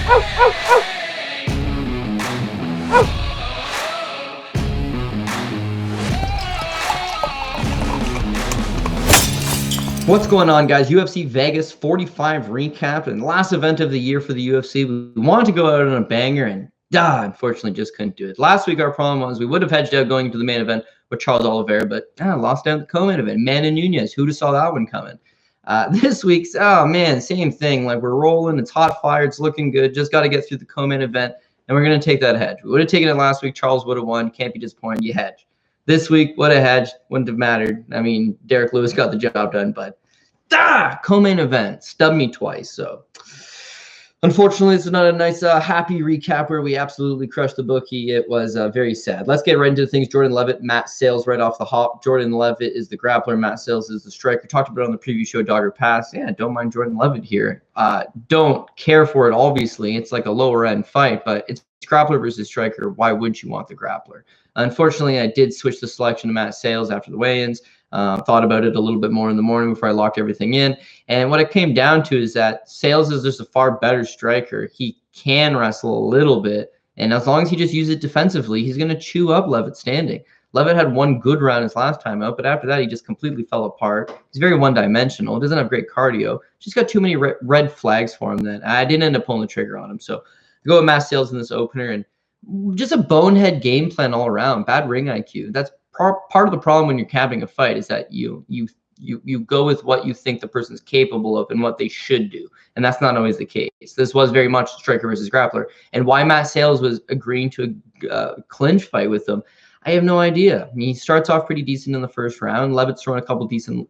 What's going on, guys? UFC Vegas 45 recap and last event of the year for the UFC. We wanted to go out on a banger and unfortunately just couldn't do it. Last week our problem was we would have hedged out going into the main event with Charles Oliveira, but lost out the co-main event. Manny Nunez, who'd have saw that one coming? This week's, same thing. Like, we're rolling, it's hot fire, it's looking good. Just got to get through the co-main event, and we're going to take that hedge. We would have taken it last week. Charles would have won. Can't be disappointed. You hedge. This week, what a hedge. Wouldn't have mattered. I mean, Derek Lewis got the job done, but co-main event stubbed me twice. So unfortunately, it's not a nice happy recap where we absolutely crushed the bookie. It was very sad. Let's get right into things. Jordan Leavitt, Matt Sales right off the hop. Jordan Leavitt is the grappler. Matt Sales is the striker. Talked about it on the preview show, Dogger Pass. Yeah, don't mind Jordan Leavitt here. Don't care for it, obviously. It's like a lower end fight, but it's grappler versus striker. Why wouldn't you want the grappler? Unfortunately, I did switch the selection to Matt Sales after the weigh-ins. Thought about it a little bit more in the morning before I locked everything in. And what it came down to is that Sales is just a far better striker. He can wrestle a little bit, and as long as he just uses it defensively, he's going to chew up Leavitt standing. Leavitt had one good round his last time out, but after that, he just completely fell apart. He's very one-dimensional. Doesn't have great cardio. Just got too many red flags for him that I didn't end up pulling the trigger on him. So I go with Matt Sales in this opener, and just a bonehead game plan all around. Bad ring IQ. That's part of the problem when you're capping a fight, is that you go with what you think the person's capable of and what they should do, and that's not always the case. This was very much striker versus grappler, and why Matt Sales was agreeing to a clinch fight with him, I have no idea. I mean, he starts off pretty decent in the first round. Leavitt's throwing a couple decent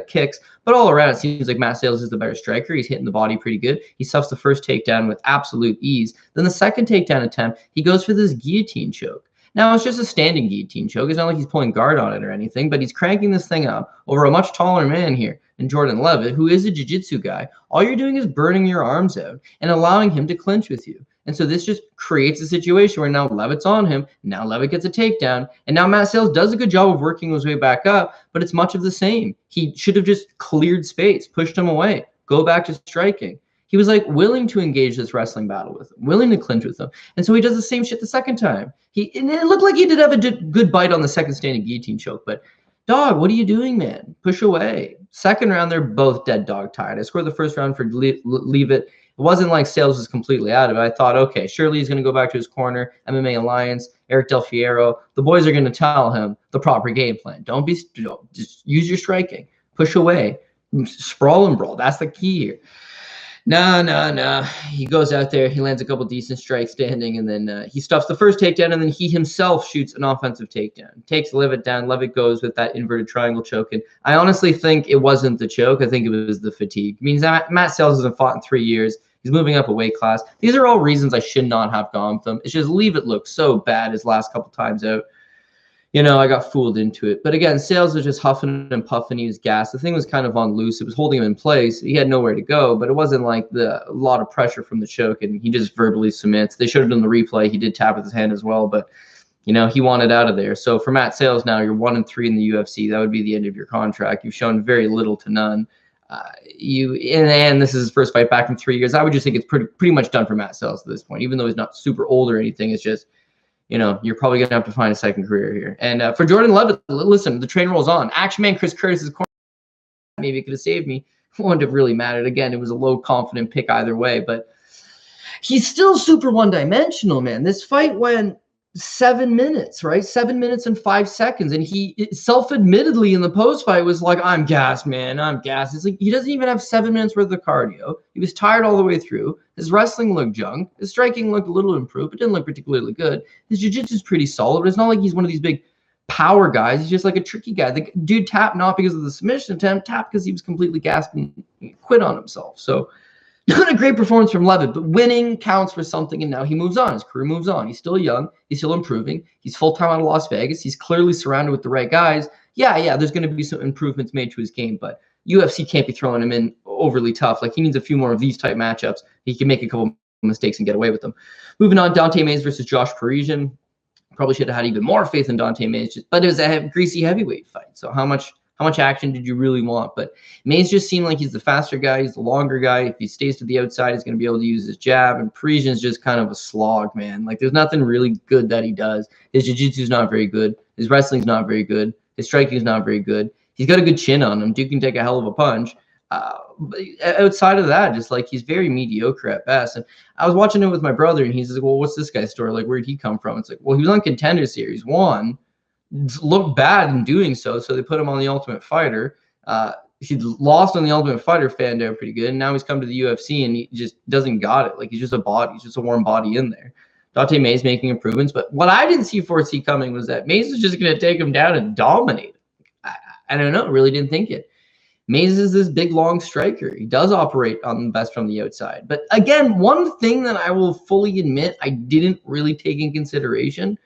kicks, but all around it seems like Matt Sales is the better striker. He's hitting the body pretty good. He stuffs the first takedown with absolute ease. Then the second takedown attempt, he goes for this guillotine choke. Now, it's just a standing guillotine choke. It's not like he's pulling guard on it or anything, but he's cranking this thing up over a much taller man here than Jordan Leavitt, who is a jiu-jitsu guy. All you're doing is burning your arms out and allowing him to clinch with you. And so this just creates a situation where now Leavitt's on him, now Leavitt gets a takedown, and now Matt Sales does a good job of working his way back up, but it's much of the same. He should have just cleared space, pushed him away, go back to striking. He was like willing to engage this wrestling battle with him, willing to clinch with him. And so he does the same shit the second time. And it looked like he did have a good bite on the second standing guillotine choke, but dog, what are you doing, man? Push away. Second round, they're both dead dog tired. I scored the first round for Leavitt. It wasn't like Sales was completely out of it. I thought, okay, surely he's going to go back to his corner, MMA Alliance, Eric Del Fiero. The boys are going to tell him the proper game plan. Just use your striking. Push away. Sprawl and brawl. That's the key here. No. He goes out there, he lands a couple decent strikes standing, and then he stuffs the first takedown, and then he himself shoots an offensive takedown. Takes Leavitt down. Leavitt goes with that inverted triangle choke, and I honestly think it wasn't the choke. I think it was the fatigue. It means that Matt Sales hasn't fought in 3 years. He's moving up a weight class. These are all reasons I should not have gone with him. It's just Leavitt looked so bad his last couple times out. You know, I got fooled into it. But again, Sales was just huffing and puffing. He was gassed. The thing was kind of on loose. It was holding him in place. He had nowhere to go, but it wasn't like a lot of pressure from the choke, and he just verbally submits. They showed it in the replay. He did tap with his hand as well, but, you know, he wanted out of there. So for Matt Sales now, you're 1-3 in the UFC. That would be the end of your contract. You've shown very little to none. And this is his first fight back in 3 years. I would just think it's pretty much done for Matt Sales at this point, even though he's not super old or anything. It's just, you know, you're probably going to have to find a second career here. And for Jordan Leavitt, listen, the train rolls on. Action man Chris Curtis's corner, maybe it could have saved me. It wouldn't have really mattered. Again, it was a low confident pick either way, but he's still super one-dimensional, man. This fight went 7 minutes, right? 7 minutes and 5 seconds. And he self-admittedly in the post-fight was like, I'm gassed, man. I'm gassed. It's like he doesn't even have 7 minutes worth of cardio. He was tired all the way through. His wrestling looked junk. His striking looked a little improved, but didn't look particularly good. His jiu-jitsu is pretty solid, but it's not like he's one of these big power guys. He's just like a tricky guy. The dude tapped not because of the submission attempt, tapped because he was completely gassed and quit on himself. So not a great performance from Leavitt, but winning counts for something, and now he moves on. His career moves on. He's still young. He's still improving. He's full-time out of Las Vegas. He's clearly surrounded with the right guys. Yeah, there's going to be some improvements made to his game, but UFC can't be throwing him in overly tough. Like, he needs a few more of these type matchups. He can make a couple mistakes and get away with them. Moving on, Dante Mays versus Josh Parisian. Probably should have had even more faith in Dante Mays, but it was a greasy heavyweight fight. So how much How much action did you really want? But Mays just seemed like he's the faster guy. He's the longer guy. If he stays to the outside, he's going to be able to use his jab. And Parisian's just kind of a slog, man. Like, there's nothing really good that he does. His jiu-jitsu is not very good. His wrestling's not very good. His striking is not very good. He's got a good chin on him. Duke can take a hell of a punch. But outside of that, just like he's very mediocre at best. And I was watching it with my brother, and he's like, well, what's this guy's story? Like, where'd he come from? It's like, well, he was on Contender Series 1, looked bad in doing so, so they put him on the Ultimate Fighter. He lost on the Ultimate Fighter, fanned out pretty good, and now he's come to the UFC, and he just doesn't got it. Like, he's just a body. He's just a warm body in there. Dante Mays making improvements, but what I didn't foresee coming was that Mays was just going to take him down and dominate him. I don't know, really didn't think it. Mays is this big, long striker. He does operate on the best from the outside. But again, one thing that I will fully admit I didn't really take in consideration,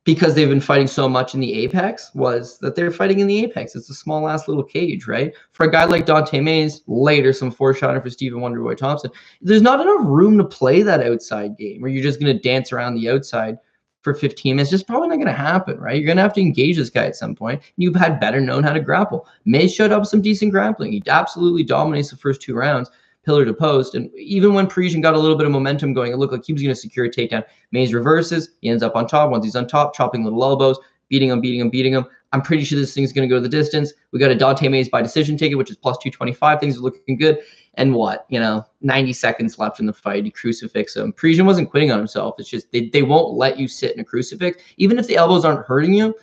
because they've been fighting so much in the Apex, was that they're fighting in the Apex. It's a small ass little cage, right? For a guy like Dante Mays, later some foreshadow for Stephen Wonderboy Thompson, there's not enough room to play that outside game where you're just going to dance around the outside for 15 minutes. Just probably not going to happen, right? You're going to have to engage this guy at some point. You've had better known how to grapple. Mays showed up with some decent grappling. He absolutely dominates the first 2 rounds, pillar to post. And even when Parisian got a little bit of momentum going, it looked like he was going to secure a takedown. Mays reverses. He ends up on top. Once he's on top, chopping little elbows, beating him. I'm pretty sure this thing's going to go the distance. We got a Dante Mays by decision ticket, which is plus 225. Things are looking good. And what, 90 seconds left in the fight. He crucifix him. Parisian wasn't quitting on himself. It's just they won't let you sit in a crucifix. Even if the elbows aren't hurting you,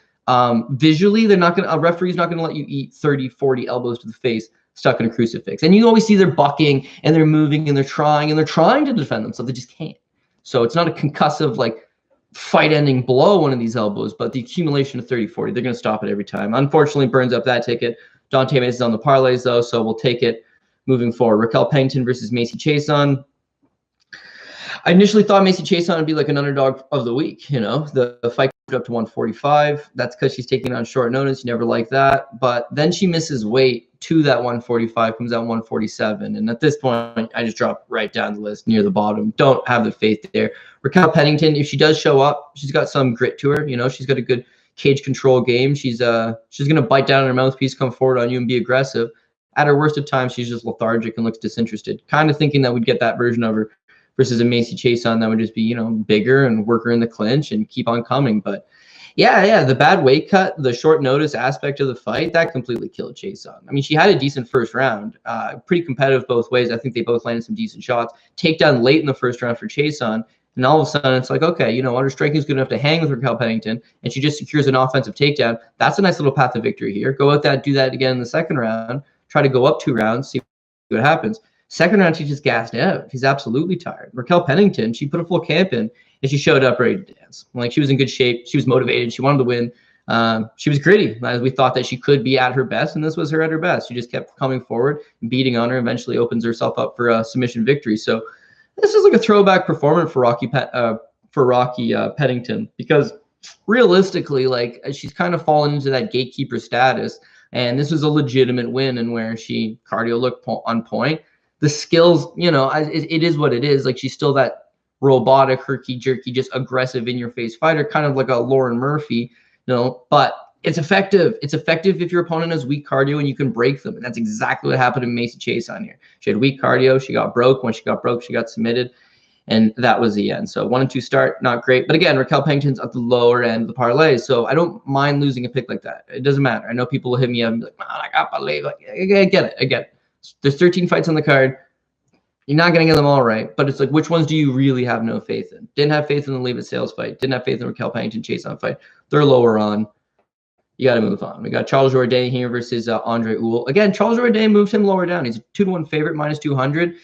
visually, a referee's not going to let you eat 30, 40 elbows to the face stuck in a crucifix. And you always see they're bucking and they're moving and they're trying to defend themselves. They just can't. So it's not a concussive, like, fight-ending blow, one of these elbows, but the accumulation of 30, 40, they're going to stop it every time. Unfortunately, burns up that ticket. Dante Mays is on the parlays, though, so we'll take it moving forward. Raquel Pennington versus Macy Chiasson. I initially thought Macy Chiasson would be like an underdog of the week. The fight up to 145. That's because she's taking on short notice. You never like that. But then she misses weight to that 145, comes out 147. And at this point, I just drop right down the list near the bottom. Don't have the faith there. Raquel Pennington, if she does show up, she's got some grit to her. She's got a good cage control game. She's going to bite down on her mouthpiece, come forward on you, and be aggressive. At her worst of times, she's just lethargic and looks disinterested. Kind of thinking that we'd get that version of her versus a Macy Chiasson that would just be, bigger and work her in the clinch and keep on coming. But yeah, the bad weight cut, the short notice aspect of the fight, that completely killed Chiasson. I mean, she had a decent first round, pretty competitive both ways. I think they both landed some decent shots. Takedown late in the first round for Chiasson, and all of a sudden it's like, okay, her striking is good enough to hang with Raquel Pennington, and she just secures an offensive takedown. That's a nice little path to victory here. Go out that, do that again in the second round, try to go up 2 rounds, see what happens. Second round, she just gassed out. She's absolutely tired. Raquel Pennington, she put a full camp in, and she showed up ready to dance. Like, she was in good shape. She was motivated. She wanted to win. She was gritty, as we thought that she could be at her best, and this was her at her best. She just kept coming forward, beating on her, eventually opens herself up for a submission victory. So this is like a throwback performance for Rocky Pennington, because realistically, like, she's kind of fallen into that gatekeeper status, and this was a legitimate win, and where she cardio looked on point. The skills, it is what it is. Like, she's still that robotic, herky-jerky, just aggressive, in-your-face fighter, kind of like a Lauren Murphy, but it's effective. It's effective if your opponent has weak cardio and you can break them, and that's exactly what happened to Macy Chiasson here. She had weak cardio. She got broke. When she got broke, she got submitted, and that was the end. So 1-2 start, not great. But again, Raquel Pennington's at the lower end of the parlay, so I don't mind losing a pick like that. It doesn't matter. I know people will hit me up and be like, man, I got parlay. Like, I get it. There's 13 fights on the card. You're not going to get them all right, but it's like, which ones do you really have no faith in? Didn't have faith in the Leave It Sales fight. Didn't have faith in Raquel Pennington Chiasson fight. They're lower on. You got to move on. We got Charles Jourdain here versus Andre Ewell. Again, Charles Jourdain moved him lower down. He's a 2-1 favorite, minus 200.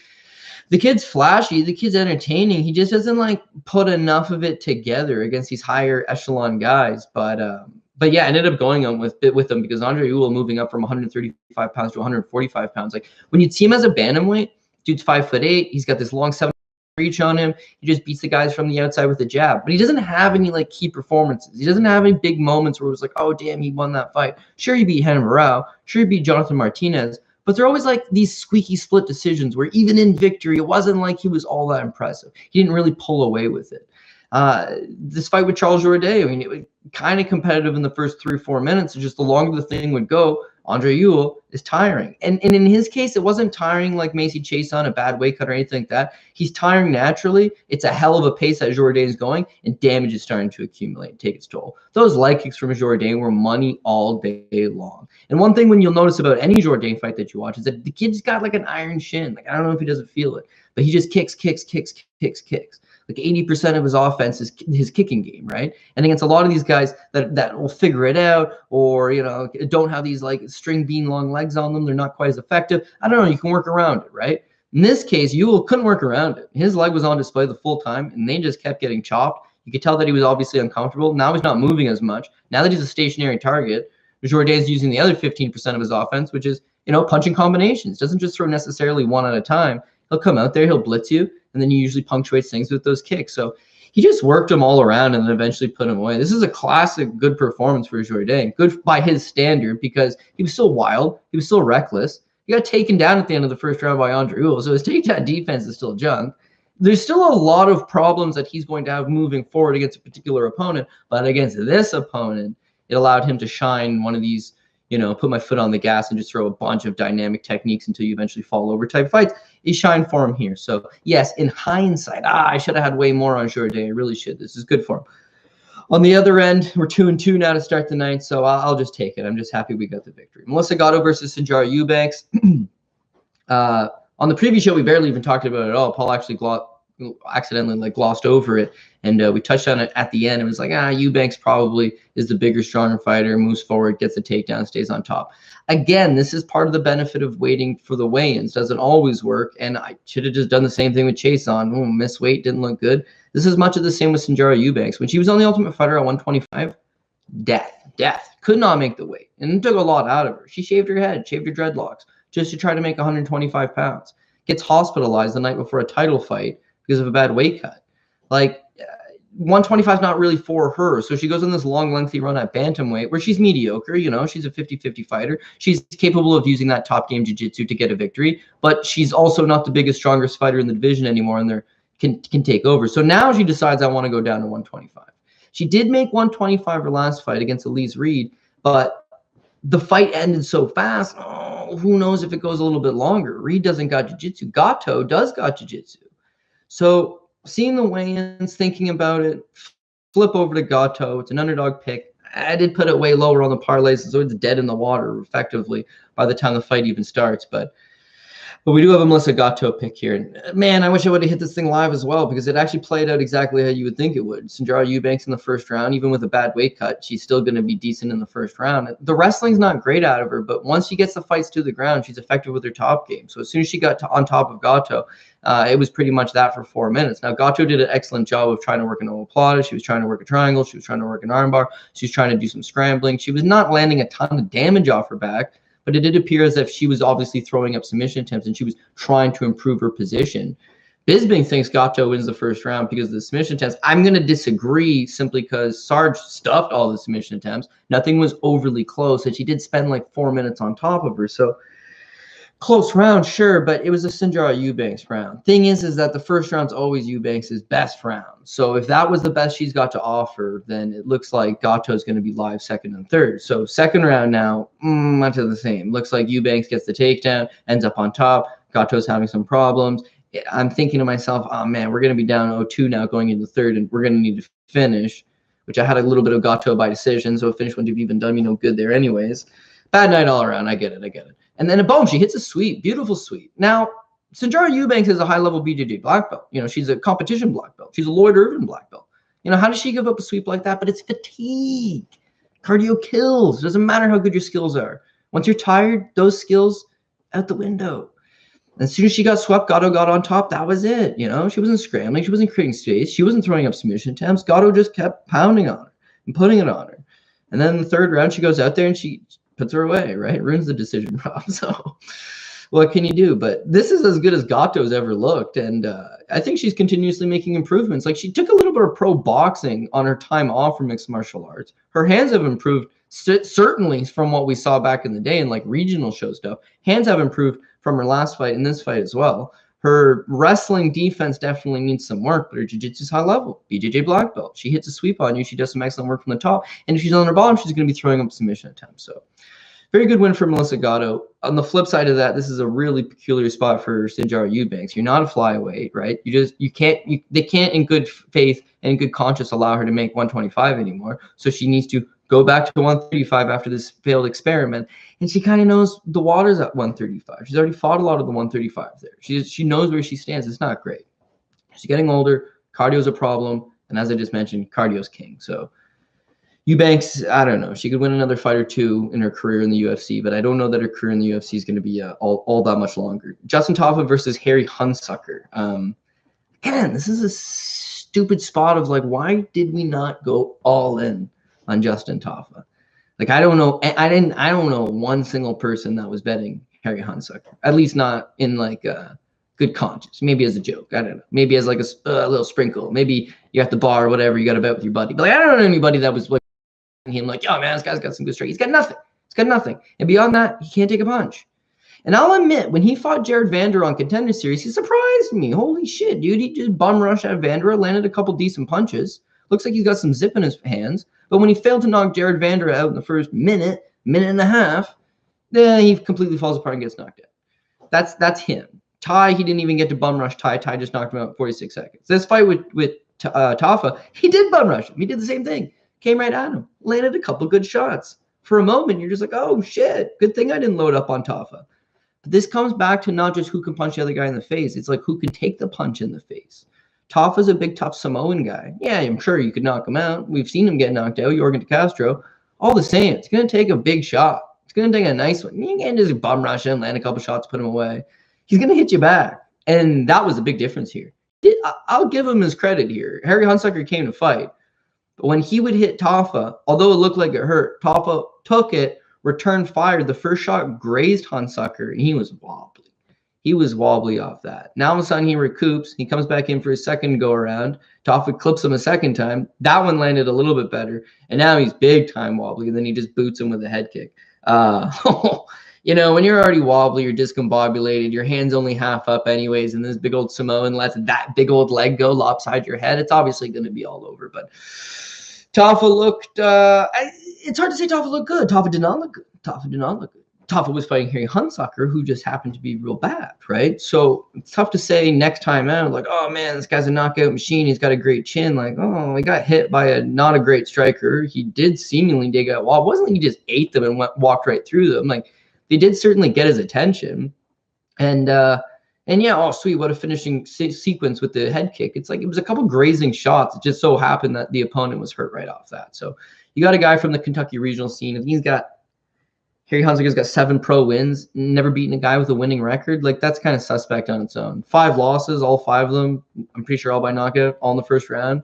The kid's flashy. The kid's entertaining. He just doesn't put enough of it together against these higher echelon guys. But yeah, I ended up going on with him because Andre Ewell moving up from 135 pounds to 145 pounds. Like, when you see him as a bantamweight, dude's 5'8". He's got this long 7 reach on him. He just beats the guys from the outside with a jab. But he doesn't have any key performances. He doesn't have any big moments where it was like, oh damn, he won that fight. Sure, he beat Renan Barão. Sure, he beat Jonathan Martinez. But they're always these squeaky split decisions where even in victory, it wasn't like he was all that impressive. He didn't really pull away with it. This fight with Charles Jourdain, it was kind of competitive in the first 3 or 4 minutes. And just the longer the thing would go, Andre Ewell is tiring. And in his case, it wasn't tiring like Macy Chase on a bad weight cut or anything like that. He's tiring naturally. It's a hell of a pace that Jourdain is going, and damage is starting to accumulate and take its toll. Those leg kicks from Jourdain were money all day long. And one thing when you'll notice about any Jourdain fight that you watch is that the kid's got like an iron shin. Like, I don't know if he doesn't feel it, but he just kicks. Like 80% of his offense is his kicking game, right? And against a lot of these guys that will figure it out, or don't have these like string bean long legs on them, they're not quite as effective. I don't know. You can work around it, right? In this case, Ewell couldn't work around it. His leg was on display the full time, and they just kept getting chopped. You could tell that he was obviously uncomfortable. Now he's not moving as much. Now that he's a stationary target, Jourdain's using the other 15% of his offense, which is punching combinations. Doesn't just throw necessarily one at a time. He'll come out there, he'll blitz you, and then he usually punctuates things with those kicks. So he just worked him all around and then eventually put him away. This is a classic good performance for Jourdain. Good by his standard, because he was still wild. He was still reckless. He got taken down at the end of the first round by Andre Ewell, so his takedown defense is still junk. There's still a lot of problems that he's going to have moving forward against a particular opponent, but against this opponent, it allowed him to shine one of these, put my foot on the gas and just throw a bunch of dynamic techniques until you eventually fall over type fights. He shined for him here. So yes, in hindsight, I should have had way more on Jourdain. I really should. This is good for him. On the other end, we're 2-2 now to start the night, so I'll just take it. I'm just happy we got the victory. Melissa Gatto versus Sijara Eubanks. On the previous show, we barely even talked about it at all. Paul actually accidentally glossed over it, and we touched on it at the end. It was like, Eubanks probably is the bigger, stronger fighter, moves forward, gets a takedown, stays on top. Again, this is part of the benefit of waiting for the weigh-ins. Doesn't always work, and I should have just done the same thing with Chase on. Miss weight, didn't look good. This is much of the same with Sijara Eubanks. When she was on the Ultimate Fighter at 125, death. Could not make the weight, and it took a lot out of her. She shaved her head, shaved her dreadlocks, just to try to make 125 pounds. Gets hospitalized the night before a title fight because of a bad weight cut. Like, 125 is not really for her. So she goes on this long, lengthy run at bantamweight where she's mediocre. She's a 50-50 fighter. She's capable of using that top game jiu-jitsu to get a victory, but she's also not the biggest, strongest fighter in the division anymore, and can take over. So now she decides, I want to go down to 125. She did make 125 her last fight against Elise Reed, but the fight ended so fast. Who knows if it goes a little bit longer. Reed doesn't got jiu-jitsu. Gatto does got jiu-jitsu. So seeing the weigh-ins, thinking about it, flip over to Gatto. It's an underdog pick. I did put it way lower on the parlays, so it's dead in the water effectively by the time the fight even starts. But we do have a Melissa Gatto pick here. And man, I wish I would have hit this thing live as well, because it actually played out exactly how you would think it would. Sijara Eubanks in the first round, even with a bad weight cut, she's still going to be decent in the first round. The wrestling's not great out of her, but once she gets the fights to the ground, she's effective with her top game. So as soon as she got on top of Gatto, it was pretty much that for 4 minutes. Now, Gatto did an excellent job of trying to work an omoplata. She was trying to work a triangle. She was trying to work an armbar. She was trying to do some scrambling. She was not landing a ton of damage off her back, but it did appear as if she was obviously throwing up submission attempts and she was trying to improve her position. Bisping thinks Gatto wins the first round because of the submission attempts. I'm going to disagree simply because Sarge stuffed all the submission attempts. Nothing was overly close, and she did spend like 4 minutes on top of her. So close round, sure, but it was a Sijara Eubanks round. Thing is that the first round's always Eubanks' best round. So if that was the best she's got to offer, then it looks like Gatto's going to be live second and third. So second round now, much of the same. Looks like Eubanks gets the takedown, ends up on top. Gatto's having some problems. I'm thinking to myself, oh man, we're going to be down 0-2 now going into third, and we're going to need to finish, which I had a little bit of Gatto by decision, so a finish wouldn't have even done me no good there anyways. Bad night all around. I get it. And then boom, she hits a sweep, beautiful sweep. Now, Sijara Eubanks is a high-level BJJ black belt. She's a competition black belt. She's a Lloyd Irvin black belt. How does she give up a sweep like that? But it's fatigue. Cardio kills. It doesn't matter how good your skills are. Once you're tired, those skills out the window. As soon as she got swept, Gatto got on top. That was it. She wasn't scrambling. She wasn't creating space. She wasn't throwing up submission attempts. Gatto just kept pounding on her and putting it on her. And then in the third round, she goes out there and she puts her away, right? Ruins the decision, Rob. So what can you do? But this is as good as Gatto's ever looked. And I think she's continuously making improvements. Like, she took a little bit of pro boxing on her time off from mixed martial arts. Her hands have improved, certainly from what we saw back in the day in like regional show stuff. Hands have improved from her last fight and this fight as well. Her wrestling defense definitely needs some work, but her jiu-jitsu is high level. BJJ black belt. She hits a sweep on you. She does some excellent work from the top. And if she's on her bottom, she's going to be throwing up submission attempts. So Very good win for Melissa Gatto. On the flip side of that, this is a really peculiar spot for Sinjara Eubanks. You're not a flyweight, right? They can't in good faith and in good conscience allow her to make 125 anymore. So she needs to go back to 135 after this failed experiment. And she kind of knows the water's at 135. She's already fought a lot of the 135 there. She knows where she stands. It's not great. She's getting older. Cardio's a problem. And as I just mentioned, cardio's king. So Eubanks, I don't know. She could win another fight or two in her career in the UFC, but I don't know that her career in the UFC is going to be all that much longer. Justin Tafa versus Harry Hunsucker. Again, this is a stupid spot of like, why did we not go all in on Justin Tafa? Like, I don't know. I don't know one single person that was betting Harry Hunsucker. At least not in like good conscience. Maybe as a joke. I don't know. Maybe as like a little sprinkle. Maybe you're at the bar or whatever. You got to bet with your buddy. But like, I don't know anybody that was like him like, oh man, this guy's got some good strength. He's got nothing. He's got nothing. And beyond that, he can't take a punch. And I'll admit, when he fought Jared Vanderaa on Contender Series, he surprised me. Holy shit, dude. He just bum rushed at Vanderaa, landed a couple decent punches. Looks like he's got some zip in his hands. But when he failed to knock Jared Vanderaa out in the first minute and a half, then he completely falls apart and gets knocked out. That's him. Ty, he didn't even get to bum rush Ty. Ty just knocked him out in 46 seconds. This fight with Tafa, he did bum rush him. He did the same thing. Came right at him. Landed a couple good shots. For a moment, you're just like, oh, shit. Good thing I didn't load up on Tafa. But this comes back to not just who can punch the other guy in the face. It's like who can take the punch in the face. Tafa's a big, tough Samoan guy. Yeah, I'm sure you could knock him out. We've seen him get knocked out. Jorgen De Castro. All the same, it's going to take a big shot. It's going to take a nice one. You can't just bum rush him, land a couple shots, put him away. He's going to hit you back. And that was a big difference here. I'll give him his credit here. Harry Hunsucker came to fight. But when he would hit Tafa, although it looked like it hurt, Tafa took it, returned fire. The first shot grazed Hunsucker, and he was wobbly. He was wobbly off that. Now all of a sudden he recoups. He comes back in for his second go-around. Tafa clips him a second time. That one landed a little bit better. And now he's big time wobbly, and then he just boots him with a head kick. You know, when you're already wobbly, you're discombobulated, your hand's only half up anyways, and this big old Samoan lets that big old leg go lopside your head, it's obviously going to be all over. But Tafa looked, it's hard to say Tafa looked good. Tafa did not look good. Tafa was fighting Harry Hunsucker, who just happened to be real bad, right? So it's tough to say next time out, like, oh man, this guy's a knockout machine. He's got a great chin. Like, oh, he got hit by not a great striker. He did seemingly dig out wall. It wasn't like he just ate them and walked right through them. Like, they did certainly get his attention. And yeah, oh, sweet, what a finishing sequence with the head kick. It's like it was a couple grazing shots. It just so happened that the opponent was hurt right off that. So you got a guy from the Kentucky regional scene. Harry Hunsucker's got 7 pro wins, never beaten a guy with a winning record. Like, that's kind of suspect on its own. 5 losses, all 5 of them, I'm pretty sure all by knockout, all in the first round.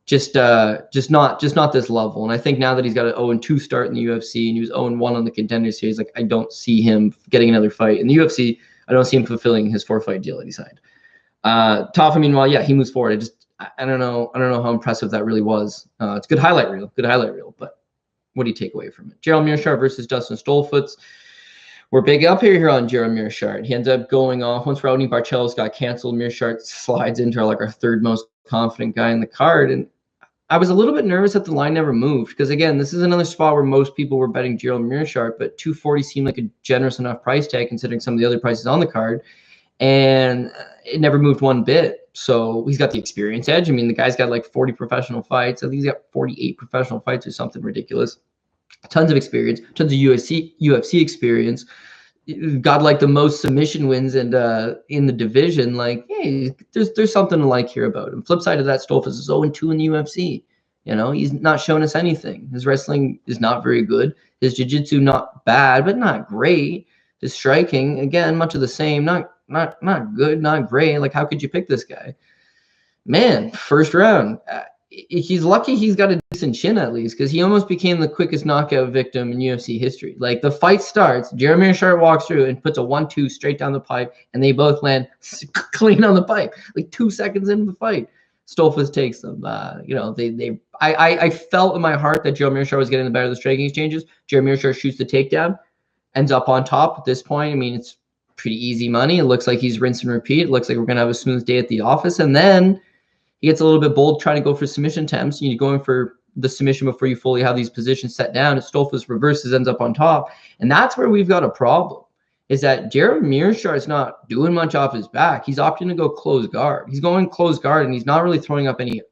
Just not this level. And I think now that he's got an 0-2 start in the UFC and he was 0-1 on the Contender Series, like, I don't see him getting another fight in the UFC. I don't see him fulfilling his 4-fight deal that he signed. Tafa, meanwhile, yeah, he moves forward. I don't know how impressive that really was. It's a good highlight reel, but what do you take away from it? Gerald Meerschaert versus Dustin Stolfutz. We're big up here on Gerald Meerschaert. He ends up going off. Once Rodney Barcelos got canceled, Meerschaert slides into our third most confident guy in the card. And I was a little bit nervous that the line never moved because, again, this is another spot where most people were betting Gerald Meerschaert, but 240 seemed like a generous enough price tag considering some of the other prices on the card, and it never moved one bit. So he's got the experience edge. I mean, the guy's got like 40 professional fights. I think he's got 48 professional fights or something ridiculous. Tons of experience, tons of UFC experience. Got like the most submission wins and in the division. Like, hey, there's something to like here about him. Flip side of that, Stolfutz is 0-2 in the UFC. You know, he's not shown us anything. His wrestling is not very good. His jiu-jitsu not bad, but not great. His striking, again, much of the same. Not good, not great. Like, how could you pick this guy? Man, first round. He's lucky he's got a decent chin at least, because he almost became the quickest knockout victim in UFC history. Like, the fight starts, Gerald Meerschaert walks through and puts a 1-2 straight down the pipe, and they both land clean on the pipe, like 2 seconds into the fight. Stolfutz takes them. I felt in my heart that Gerald Meerschaert was getting the better of the striking exchanges. Gerald Meerschaert shoots the takedown, ends up on top at this point. I mean, it's pretty easy money. It looks like he's rinse and repeat. It looks like we're going to have a smooth day at the office, and then he gets a little bit bold trying to go for submission attempts. You're going for the submission before you fully have these positions set down. Stolfus reverses, ends up on top. And that's where we've got a problem, is that Jared Mearshart is not doing much off his back. He's opting to go close guard. He's going close guard, and he's not really throwing up any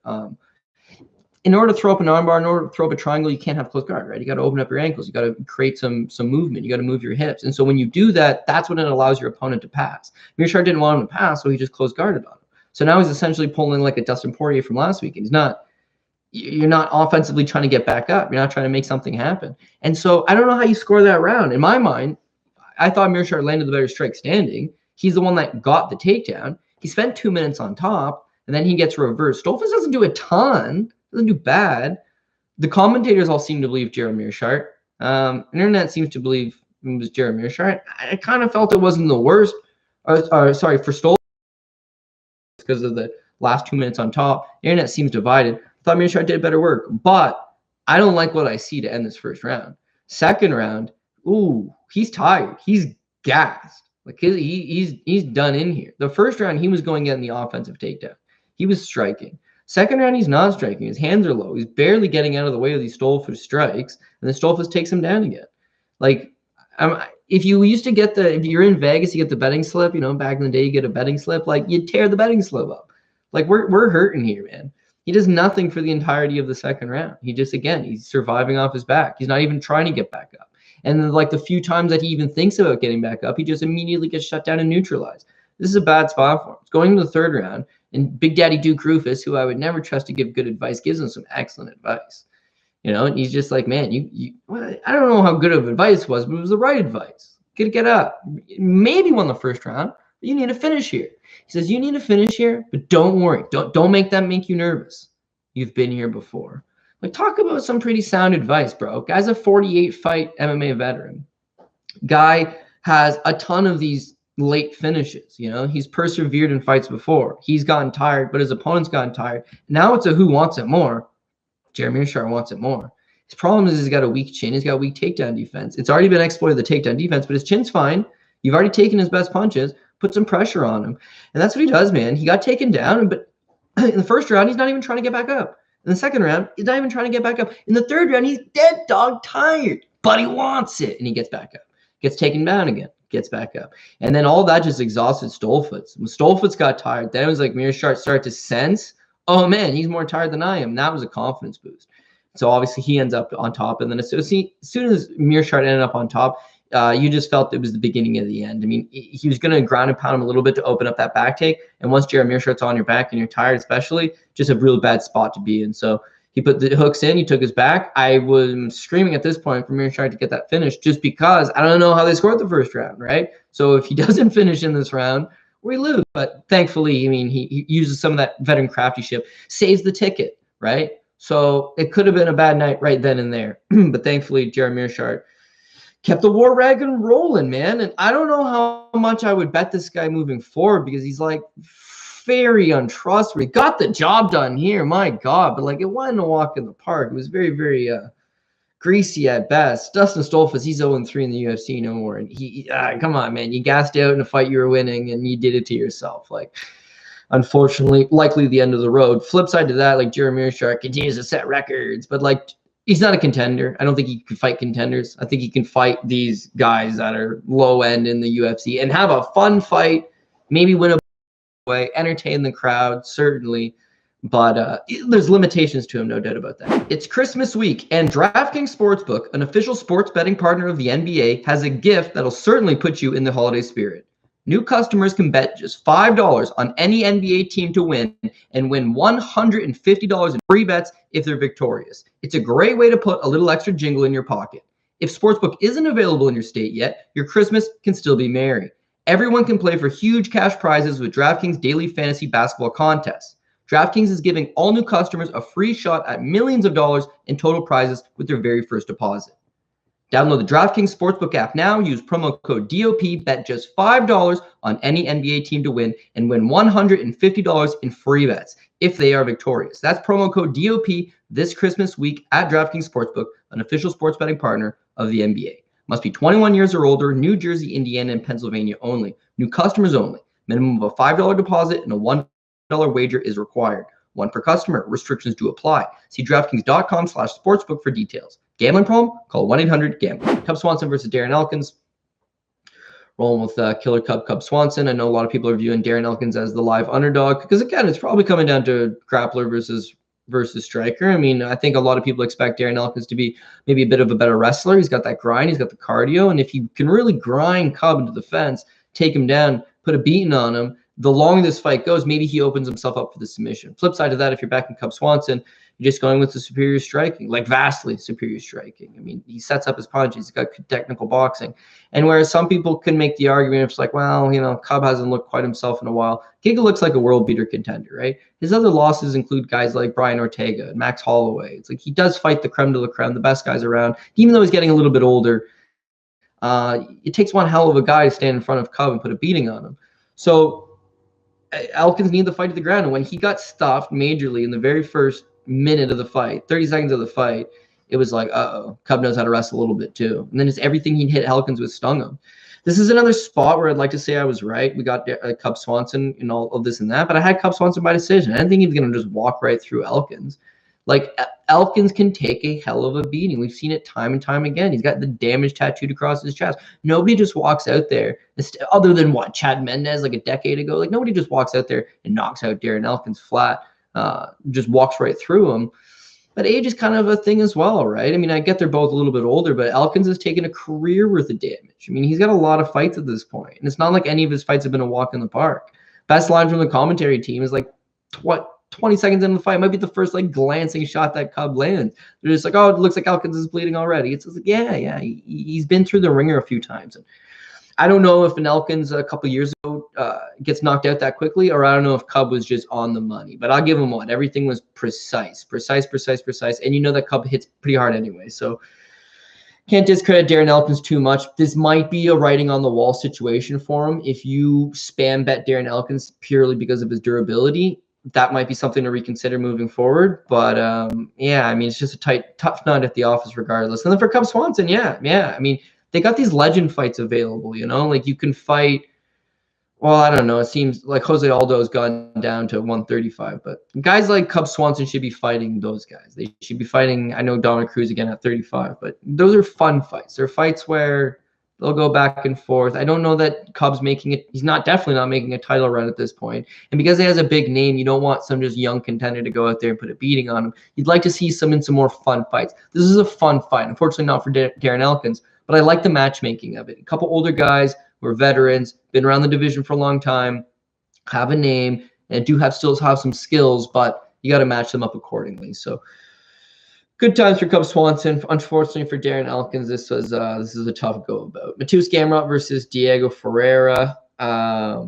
in order to throw up an armbar, in order to throw up a triangle, you can't have close guard, right? You got to open up your ankles. You got to create some movement. You got to move your hips. And so when you do that, that's when it allows your opponent to pass. Mearshart didn't want him to pass, so he just closed guarded on him. So now he's essentially pulling like a Dustin Poirier from last week. And you're not offensively trying to get back up. You're not trying to make something happen. And so I don't know how you score that round. In my mind, I thought Mearshart landed the better strike standing. He's the one that got the takedown. He spent 2 minutes on top, and then he gets reversed. Stolfus doesn't do a ton. Doesn't do bad. The commentators all seem to believe Jared Mearshart. Internet seems to believe it was Jared Mearshart. I kind of felt it wasn't the worst. Sorry, for Stolfus because of the last 2 minutes on top. The internet seems divided. I thought Mearshart did better work, but I don't like what I see to end this first round. Second round, ooh, he's tired. He's gassed. Like he's done in here. The first round, he was going in the offensive takedown. He was striking. Second round, he's not striking. His hands are low. He's barely getting out of the way of these Stolfus strikes, and then Stolfus takes him down again. Like, if you used to get if you're in Vegas, you get the betting slip, back in the day, you get a betting slip, like, you'd tear the betting slip up. Like, we're hurting here, man. He does nothing for the entirety of the second round. He just, again, he's surviving off his back. He's not even trying to get back up. And then, like, the few times that he even thinks about getting back up, he just immediately gets shut down and neutralized. This is a bad spot for him. It's going into the third round. And Big Daddy Duke Rufus, who I would never trust to give good advice, gives him some excellent advice. And he's just like, man, well, I don't know how good of advice was, but it was the right advice. Get up. Maybe won the first round, but you need to finish here. He says, you need to finish here, but don't worry. Don't make that make you nervous. You've been here before. Like, talk about some pretty sound advice, bro. Guy's a 48-fight MMA veteran. Guy has a ton of these late finishes. He's persevered in fights before. He's gotten tired, but his opponent's gotten tired. Now it's a who wants it more. Jeremy Mearshart wants it more. His problem is he's got a weak chin. He's got weak takedown defense. It's already been exploited, the takedown defense, but his chin's fine. You've already taken his best punches. Put some pressure on him. And that's what he does, man. He got taken down, but in the first round, he's not even trying to get back up. In the second round, he's not even trying to get back up. In the third round, he's dead dog tired, but he wants it, and he gets back up. Gets taken down again. Gets back up. And then all that just exhausted Stolfus. When Stolfus got tired, then it was like Mearshart started to sense, oh man, he's more tired than I am. That was a confidence boost. So obviously he ends up on top. And then as soon as Mearshart ended up on top, you just felt it was the beginning of the end. I mean, he was going to ground and pound him a little bit to open up that back take. And once Jared Mearshart's on your back and you're tired, especially, just a real bad spot to be in. So he put the hooks in. He took his back. I was screaming at this point for Mearshart to get that finish just because I don't know how they scored the first round, right? So if he doesn't finish in this round, we lose. But thankfully, I mean, he uses some of that veteran craftyship, saves the ticket, right? So it could have been a bad night right then and there. But thankfully, Jared Mearshart kept the war wagon rolling, man. And I don't know how much I would bet this guy moving forward because he's like very untrustworthy. Got the job done here, my God. But like, it wasn't a walk in the park. It was very, very greasy at best. Dustin Stolfus, he's 0-3 in the UFC no more. And he come on, man. You gassed out in a fight you were winning and you did it to yourself. Like, unfortunately, likely the end of the road. Flip side to that, like, Jared Mearshart continues to set records, but like, he's not a contender. I don't think he can fight contenders. I think he can fight these guys that are low end in the UFC and have a fun fight, maybe win a way, entertain the crowd, certainly. But there's limitations to him, no doubt about that. It's Christmas week, and DraftKings Sportsbook, an official sports betting partner of the NBA, has a gift that'll certainly put you in the holiday spirit. New customers can bet just $5 on any NBA team to win and win $150 in free bets if they're victorious. It's a great way to put a little extra jingle in your pocket. If Sportsbook isn't available in your state yet, your Christmas can still be merry. Everyone can play for huge cash prizes with DraftKings daily fantasy basketball contests. DraftKings is giving all new customers a free shot at millions of dollars in total prizes with their very first deposit. Download the DraftKings Sportsbook app now. Use promo code DOP. Bet just $5 on any NBA team to win and win $150 in free bets if they are victorious. That's promo code DOP this Christmas week at DraftKings Sportsbook, an official sports betting partner of the NBA. Must be 21 years or older, New Jersey, Indiana, and Pennsylvania only. New customers only. Minimum of a $5 deposit and a $1 wager is required. 1 per customer. Restrictions do apply. See DraftKings.com/sportsbook for details. Gambling problem? Call 1-800-GAMBLER. Cub Swanson versus Darren Elkins. Rolling with Killer Cub Swanson. I know a lot of people are viewing Darren Elkins as the live underdog because, again, it's probably coming down to grappler versus striker. I mean, I think a lot of people expect Darren Elkins to be maybe a bit of a better wrestler. He's got that grind. He's got the cardio. And if you can really grind Cub into the fence, take him down, put a beating on him, the longer this fight goes, maybe he opens himself up for the submission. Flip side of that, if you're backing Cub Swanson, you're just going with the superior striking, like vastly superior striking. I mean, he sets up his punches. He's got technical boxing. And whereas some people can make the argument, it's like, well, you know, Cub hasn't looked quite himself in a while. Giga looks like a world beater contender, right? His other losses include guys like Brian Ortega and Max Holloway. It's like he does fight the creme de la creme, the best guys around. Even though he's getting a little bit older, it takes one hell of a guy to stand in front of Cub and put a beating on him. So Elkins needed the fight to the ground. And when he got stuffed majorly in the very first minute of the fight, 30 seconds of the fight, it was like, uh-oh, Cub knows how to wrestle a little bit too. And then just everything he hit Elkins with stung him. This is another spot where I'd like to say I was right. We got Cub Swanson and all of this and that, but I had Cub Swanson by decision. I didn't think he was going to just walk right through Elkins. Like, Elkins can take a hell of a beating. We've seen it time and time again. He's got the damage tattooed across his chest. Nobody just walks out there, other than what, Chad Mendez like a decade ago. Like, nobody just walks out there and knocks out Darren Elkins flat, just walks right through him. But age is kind of a thing as well, right? I mean, I get they're both a little bit older, but Elkins has taken a career worth of damage. I mean, he's got a lot of fights at this point, and it's not like any of his fights have been a walk in the park. Best line from the commentary team is like, what, 20 seconds into the fight might be the first like glancing shot that Cub lands. They're just like, oh, it looks like Elkins is bleeding already. It's like, yeah, he's been through the ringer a few times. And I don't know if an Elkins a couple years ago gets knocked out that quickly, or I don't know if Cub was just on the money. But I'll give him one. Everything was precise. And you know that Cub hits pretty hard anyway. So can't discredit Darren Elkins too much. This might be a writing on the wall situation for him. If you spam bet Darren Elkins purely because of his durability, that might be something to reconsider moving forward. But yeah, I mean, it's just a tough nut at the office regardless. And then for Cub Swanson, yeah. I mean, they got these legend fights available, you know, like you can fight. Well, I don't know. It seems like Jose Aldo's gone down to 135, but guys like Cub Swanson should be fighting those guys. They should be fighting, I know, Dominic Cruz again at 35, but those are fun fights. They're fights where they'll go back and forth. I don't know that Cub's making it. He's definitely not making a title run at this point. And because he has a big name, you don't want some just young contender to go out there and put a beating on him. You'd like to see some more fun fights. This is a fun fight. Unfortunately, not for Darren Elkins, but I like the matchmaking of it. A couple older guys who are veterans, been around the division for a long time, have a name, and still have some skills, but you got to match them up accordingly. So good times for Cub Swanson. Unfortunately for Darren Elkins, this is a tough go about. Matheus Gamrot versus Diego Ferreira. Yeah.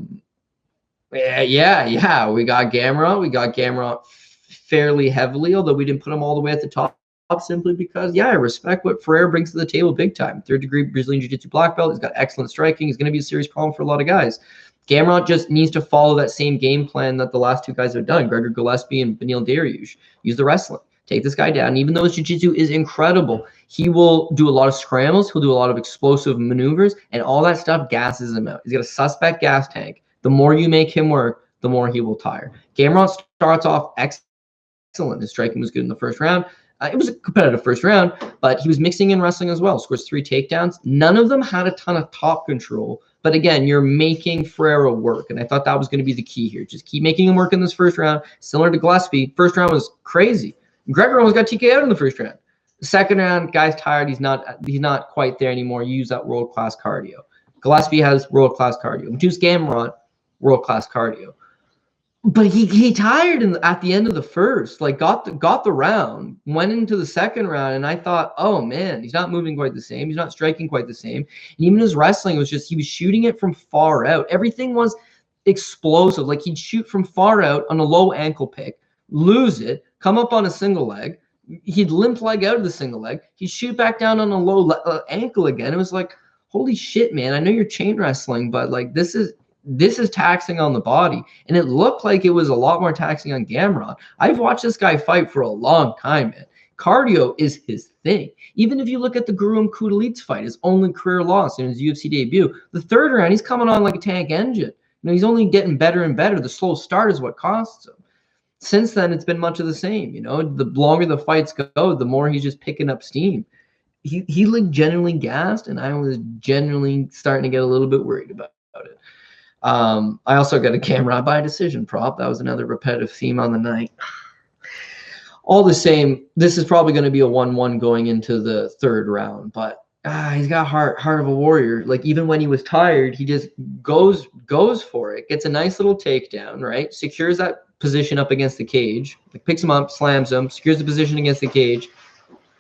We got Gamrot. We got Gamrot fairly heavily, although we didn't put him all the way at the top, simply because, yeah, I respect what Ferreira brings to the table big time. 3rd-degree Brazilian Jiu-Jitsu black belt. He's got excellent striking. He's going to be a serious problem for a lot of guys. Gamrot just needs to follow that same game plan that the last two guys have done, Gregor Gillespie and Beneil Dariush. Use the wrestling. Take this guy down. Even though his jiu-jitsu is incredible, he will do a lot of scrambles. He'll do a lot of explosive maneuvers, and all that stuff gasses him out. He's got a suspect gas tank. The more you make him work, the more he will tire. Gamrot starts off excellent. His striking was good in the first round. It was a competitive first round, but he was mixing in wrestling as well. Scores 3 takedowns. None of them had a ton of top control. But again, you're making Ferreira work, and I thought that was going to be the key here. Just keep making him work in this first round. Similar to Gillespie, first round was crazy. Gregor almost got TKO'd in the first round. The second round, guy's tired. He's not quite there anymore. You use that world-class cardio. Gillespie has world-class cardio. Matheus Gamrot, world-class cardio. But he tired at the end of the first, like got the round, went into the second round, and I thought, oh man, he's not moving quite the same. He's not striking quite the same. And even his wrestling was just, he was shooting it from far out. Everything was explosive. Like he'd shoot from far out on a low ankle pick, lose it, come up on a single leg. He'd limp leg out of the single leg. He'd shoot back down on a low ankle again. It was like, holy shit, man. I know you're chain wrestling, but like this is taxing on the body. And it looked like it was a lot more taxing on Gamrot. I've watched this guy fight for a long time, man. Cardio is his thing. Even if you look at the Gurum Kudalit's fight, his only career loss in his UFC debut, the third round, he's coming on like a tank engine. You know, he's only getting better and better. The slow start is what costs him. since then, it's been much of the same. You know, the longer the fights go, the more he's just picking up steam. He looked genuinely gassed, and I was genuinely starting to get a little bit worried about it. I also got a camera by decision prop. That was another repetitive theme on the night. All the same, this is probably going to be a 1-1 going into the third round, but he's got heart of a warrior. Like, even when he was tired, he just goes for it. Gets a nice little takedown, right? Secures that position up against the cage. Like, picks him up, slams him, secures the position against the cage,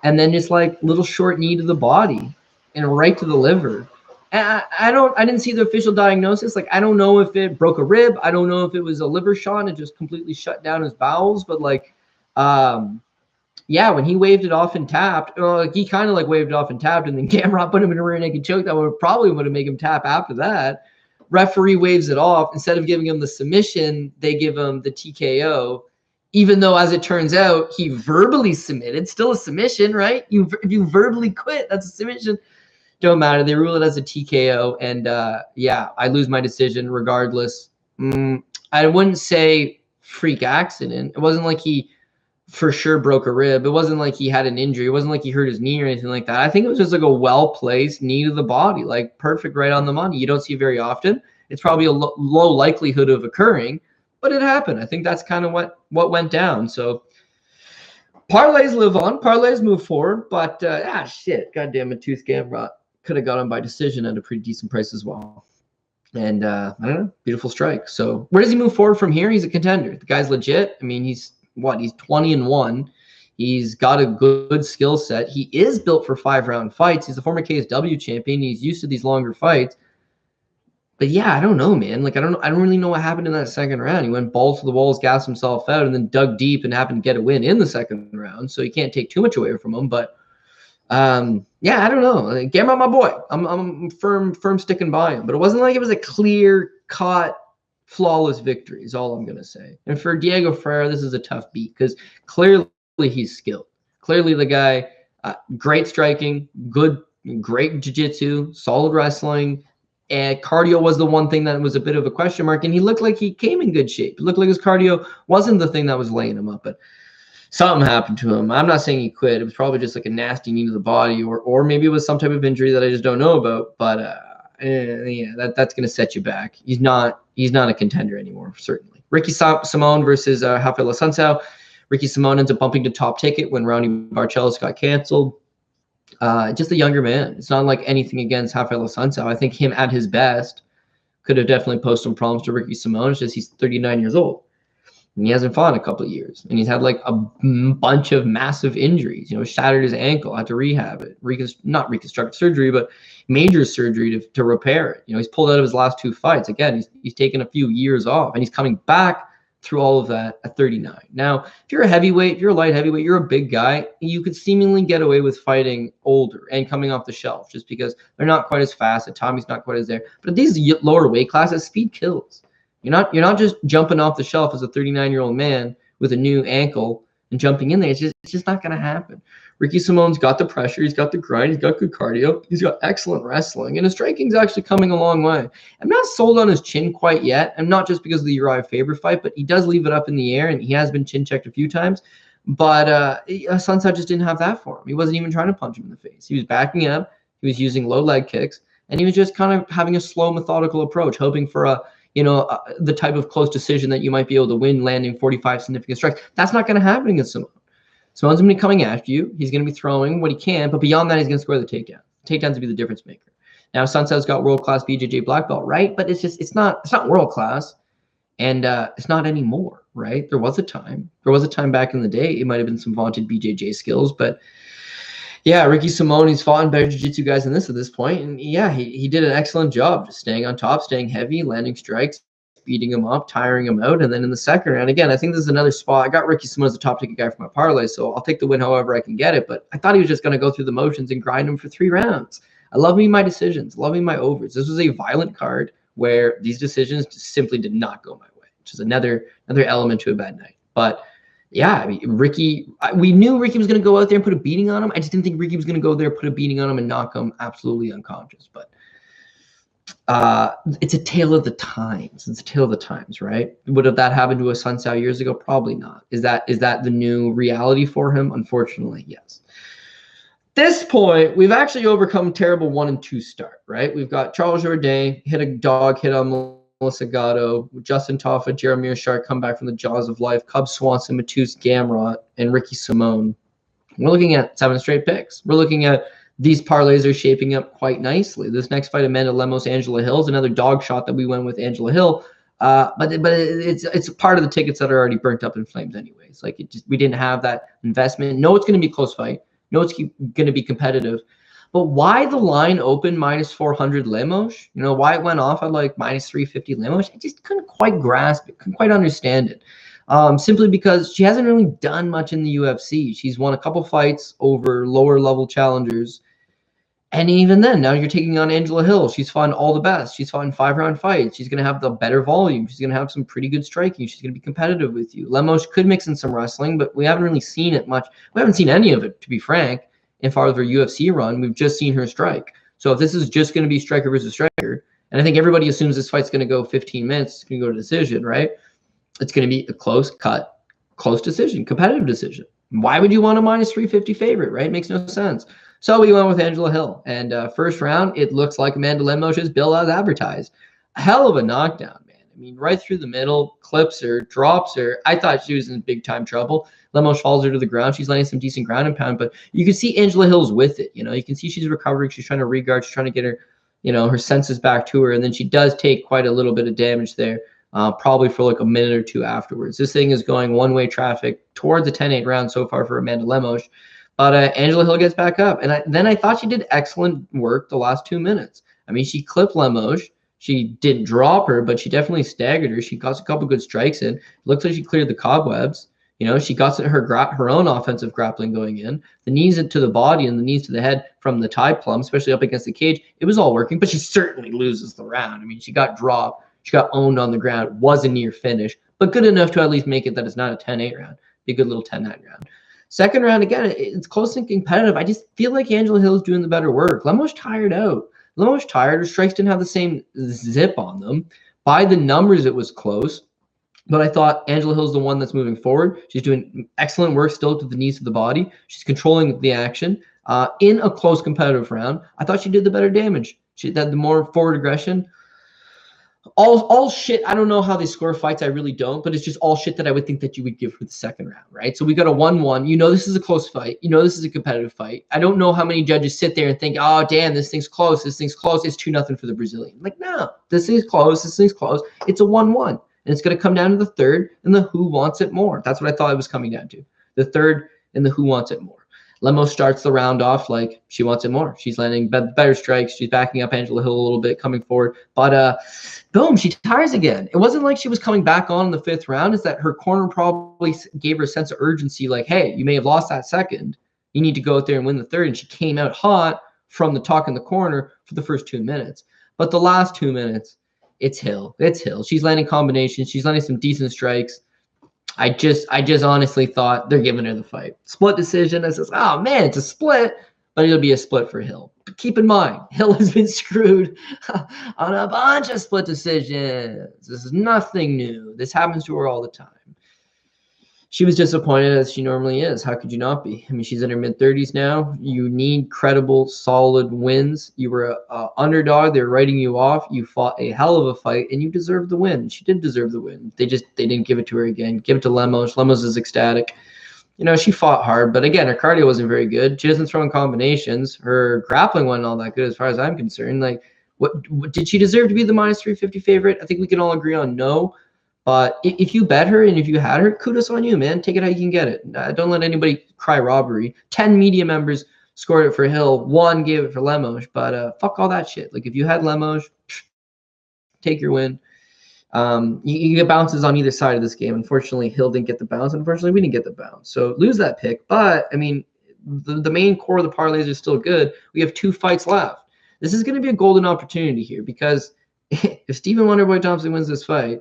and then just like little short knee to the body and right to the liver. And I didn't see the official diagnosis. Like, I don't know if it broke a rib. I don't know if it was a liver shot and it just completely shut down his bowels. But like, yeah, when he waved it off and tapped, like, he kind of like waved it off and tapped, and then Gamrot put him in a rear naked choke. That probably would have made him tap after that. Referee waves it off. Instead of giving him the submission, they give him the TKO. Even though, as it turns out, he verbally submitted. Still a submission, right? If you verbally quit, that's a submission. Don't matter. They rule it as a TKO, and yeah, I lose my decision regardless. I wouldn't say freak accident. It wasn't like he for sure broke a rib. It wasn't like he had an injury. It wasn't like he hurt his knee or anything like that. I think it was just like a well-placed knee to the body, like perfect, right on the money. You don't see it very often. It's probably a low likelihood of occurring, but it happened. I think that's kind of what went down. So parlays live on. Parlays move forward, but shit, goddamn it, Tooth Gamrot could have got him by decision at a pretty decent price as well. And I don't know, beautiful strike. So where does he move forward from here? He's a contender. The guy's legit. I mean, he's 20-1. He's got a good skill set. He is built for 5-round fights. He's a former KSW champion. He's used to these longer fights. But yeah, I don't know, man. Like, I don't really know what happened in that second round. He went balls to the walls, gassed himself out, and then dug deep and happened to get a win in the second round. So you can't take too much away from him. But yeah, I don't know. Gamrot, my boy. I'm firm sticking by him. But it wasn't like it was a clear-cut, flawless victory is all I'm going to say. And for Diego Ferreira, this is a tough beat because clearly he's skilled. Clearly the guy, great striking, great jiu-jitsu, solid wrestling, and cardio was the one thing that was a bit of a question mark, and he looked like he came in good shape. It looked like his cardio wasn't the thing that was laying him up, but something happened to him. I'm not saying he quit. It was probably just like a nasty knee to the body, or maybe it was some type of injury that I just don't know about, but yeah, that's going to set you back. He's not a contender anymore, certainly. Ricky Simón versus Rafael Assunção. Ricky Simón ends up bumping to top ticket when Ronnie Barcelos got canceled. Just a younger man. It's not like anything against Rafael Assunção. I think him at his best could have definitely posed some problems to Ricky Simón. It's just he's 39 years old. And he hasn't fought in a couple of years. And he's had like a bunch of massive injuries. You know, shattered his ankle, had to rehab it. Not reconstructive surgery, but major surgery to repair it. You know, he's pulled out of his last 2 fights. Again, he's taken a few years off, and he's coming back through all of that at 39. Now, if you're a heavyweight, if you're a light heavyweight, you're a big guy, you could seemingly get away with fighting older and coming off the shelf just because they're not quite as fast. Tommy's not quite as there. But at these lower weight classes, speed kills. You're not just jumping off the shelf as a 39-year-old man with a new ankle and jumping in there. It's just not going to happen. Ricky Simón's got the pressure. He's got the grind. He's got good cardio. He's got excellent wrestling. And his striking's actually coming a long way. I'm not sold on his chin quite yet. And not just because of the Uriah Faber fight, but he does leave it up in the air, and he has been chin-checked a few times. But Assunção just didn't have that for him. He wasn't even trying to punch him in the face. He was backing up. He was using low leg kicks. And he was just kind of having a slow, methodical approach, hoping for the type of close decision that you might be able to win, landing 45 significant strikes. That's not going to happen against Simón. Simón's going to be coming after you. He's going to be throwing what he can, but beyond that, he's going to score the takedown. Takedowns will be the difference maker. Now, Assunção's got world-class BJJ black belt, right? But it's not world-class, and it's not anymore, right? There was a time back in the day. It might have been some vaunted BJJ skills, but yeah, Ricky Simón, he's fought in better jiu-jitsu guys than this at this point. And yeah, he did an excellent job just staying on top, staying heavy, landing strikes, beating him up, tiring him out. And then in the second round, again, I think this is another spot. I got Ricky Simón as a top ticket guy for my parlay, so I'll take the win however I can get it. But I thought he was just going to go through the motions and grind him for 3 rounds. I love me my decisions, love me my overs. This was a violent card where these decisions just simply did not go my way, which is another element to a bad night. But yeah, I mean, Ricky, we knew Ricky was going to go out there and put a beating on him. I just didn't think Ricky was going to go there, put a beating on him, and knock him absolutely unconscious. But it's a tale of the times. It's a tale of the times, right? Would have that happened to a Sun Tzu years ago? Probably not. Is that the new reality for him? Unfortunately, yes. This point, we've actually overcome terrible 1 and 2 start, right? We've got Charles Jourdain hit a dog hit on Melissa Gatto, Justin Toffa, Jeremy Shark come back from the jaws of life, Cub Swanson, Matus Gamrot, and Ricky Simone. We're looking at 7 straight picks. We're looking at these parlays are shaping up quite nicely. This next fight, Amanda Lemos, Angela Hill, is another dog shot that we went with Angela Hill. But it's part of the tickets that are already burnt up in flames anyways. Like we didn't have that investment. No, it's going to be a close fight. No, it's going to be competitive. But why the line opened minus 400 Lemos? You know, why it went off at like minus 350 Lemos? I just couldn't quite grasp it, couldn't quite understand it. Simply because she hasn't really done much in the UFC. She's won a couple fights over lower level challengers. And even then, now you're taking on Angela Hill. She's fought all the best. She's fought in 5-round fights. She's going to have the better volume. She's going to have some pretty good striking. She's going to be competitive with you. Lemos could mix in some wrestling, but we haven't really seen it much. We haven't seen any of it, to be frank, in far as her UFC run. We've just seen her strike. So if this is just going to be striker versus striker, and I think everybody assumes this fight's going to go 15 minutes, it's going to go to decision, right? It's going to be a close cut, close decision, competitive decision. Why would you want a minus 350 favorite, right? It makes no sense. So we went with Angela Hill. And first round, it looks like Amanda Lemos' bill as advertised. A hell of a knockdown, man. I mean, right through the middle, clips her, drops her. I thought she was in big time trouble. Lemos falls her to the ground. She's landing some decent ground and pound, but you can see Angela Hill's with it. You know, you can see she's recovering. She's trying to re-guard. She's trying to get her, you know, her senses back to her. And then she does take quite a little bit of damage there. Probably for like a minute or two afterwards. This thing is going one-way traffic towards the 10-8 round so far for Amanda Lemos. But Angela Hill gets back up. And then I thought she did excellent work the last 2 minutes. I mean, she clipped Lemos. She didn't drop her, but she definitely staggered her. She got a couple good strikes in. It looks like she cleared the cobwebs. You know, she got her own offensive grappling going in. The knees to the body and the knees to the head from the tie plum, especially up against the cage. It was all working, but she certainly loses the round. I mean, she got dropped. She got owned on the ground. Was a near finish, but good enough to at least make it that it's not a 10-8 round. Be a good little 10-9 round. Second round, again, it's close and competitive. I just feel like Angela Hill is doing the better work. Lemos tired out. Lemos tired. Her strikes didn't have the same zip on them. By the numbers, it was close. But I thought Angela Hill's the one that's moving forward. She's doing excellent work still to the knees of the body. She's controlling the action. In a close competitive round, I thought she did the better damage. She had the more forward aggression. All shit. I don't know how they score fights. I really don't. But it's just all shit that I would think that you would give for the second round, right? So we got a 1-1. You know this is a close fight. You know this is a competitive fight. I don't know how many judges sit there and think, oh, damn, this thing's close. This thing's close. It's 2-0 for the Brazilian. Like, no, this thing's close. This thing's close. It's a 1-1. And it's going to come down to the third and the who wants it more. That's what I thought it was coming down to. The third and the who wants it more. Lemos starts the round off like she wants it more. She's landing better strikes. She's backing up Angela Hill a little bit, coming forward. But boom, she tires again. It wasn't like she was coming back on in the fifth round. It's that her corner probably gave her a sense of urgency, like, hey, you may have lost that second. You need to go out there and win the third. And she came out hot from the talk in the corner for the first 2 minutes. But the last 2 minutes, it's Hill. It's Hill. She's landing combinations. She's landing some decent strikes. I just honestly thought they're giving her the fight. Split decision. I says, oh man, it's a split, but it'll be a split for Hill. But keep in mind, Hill has been screwed on a bunch of split decisions. This is nothing new. This happens to her all the time. She was disappointed as she normally is. How could you not be? I mean, she's in her mid-30s now. You need credible, solid wins. You were an underdog. They're writing you off. You fought a hell of a fight, and you deserved the win. She did deserve the win. They didn't give it to her again. Give it to Lemos. Lemos is ecstatic. You know, she fought hard, but again, her cardio wasn't very good. She doesn't throw in combinations. Her grappling wasn't all that good as far as I'm concerned. Like, what did she deserve to be the minus 350 favorite? I think we can all agree on no. But if you bet her and if you had her, kudos on you, man. Take it how you can get it. Don't let anybody cry robbery. 10 media members scored it for Hill. 1 gave it for Lemos. But fuck all that shit. Like, if you had Lemos, take your win. You get bounces on either side of this game. Unfortunately, Hill didn't get the bounce. Unfortunately, we didn't get the bounce. So lose that pick. But, I mean, the main core of the parlays are still good. We have 2 fights left. This is going to be a golden opportunity here because if Stephen Wonderboy Thompson wins this fight,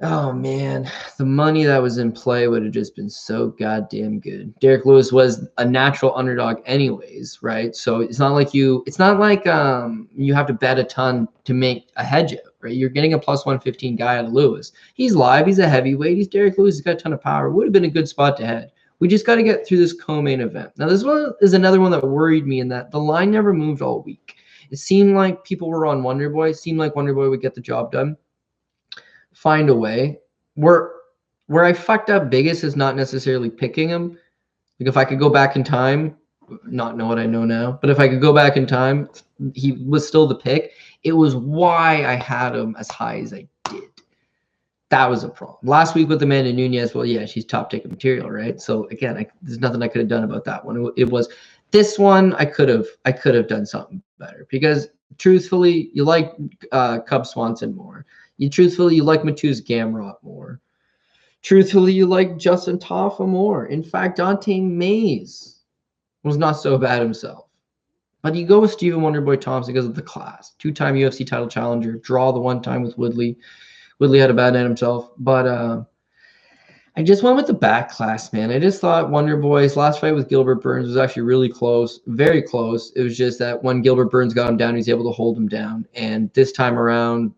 Oh man, the money that was in play would have just been so goddamn good. Derek Lewis was a natural underdog anyways, right? So it's not like you have to bet a ton to make a hedge out, right? You're getting a plus 115 guy out of Lewis. He's live, he's a heavyweight, he's Derek Lewis, he's got a ton of power. Would have been a good spot to hedge. We just got to get through this co-main event. Now, this one is another one that worried me in that the line never moved all week. It seemed like people were on Wonderboy. It seemed like Wonderboy would get the job done. Find a way. Where I fucked up biggest is not necessarily picking him. Like if I could go back in time, not know what I know now, but if I could go back in time, he was still the pick. It was why I had him as high as I did. That was a problem. Last week with Amanda Nunes, well, yeah, she's top ticket material, right? So again, there's nothing I could have done about that one. It was this one. I could have done something better because truthfully, you like Cub Swanson more. Truthfully, you like Mateusz Gamrot more. Truthfully, you like Justin Taffa more. In fact, Dante Mays was not so bad himself. But you go with Stephen Wonderboy Thompson because of the class. Two-time UFC title challenger. Draw the one time with Woodley. Woodley had a bad night himself. But I just went with the back class, man. I just thought Wonderboy's last fight with Gilbert Burns was actually really close. Very close. It was just that when Gilbert Burns got him down, he was able to hold him down. And this time around,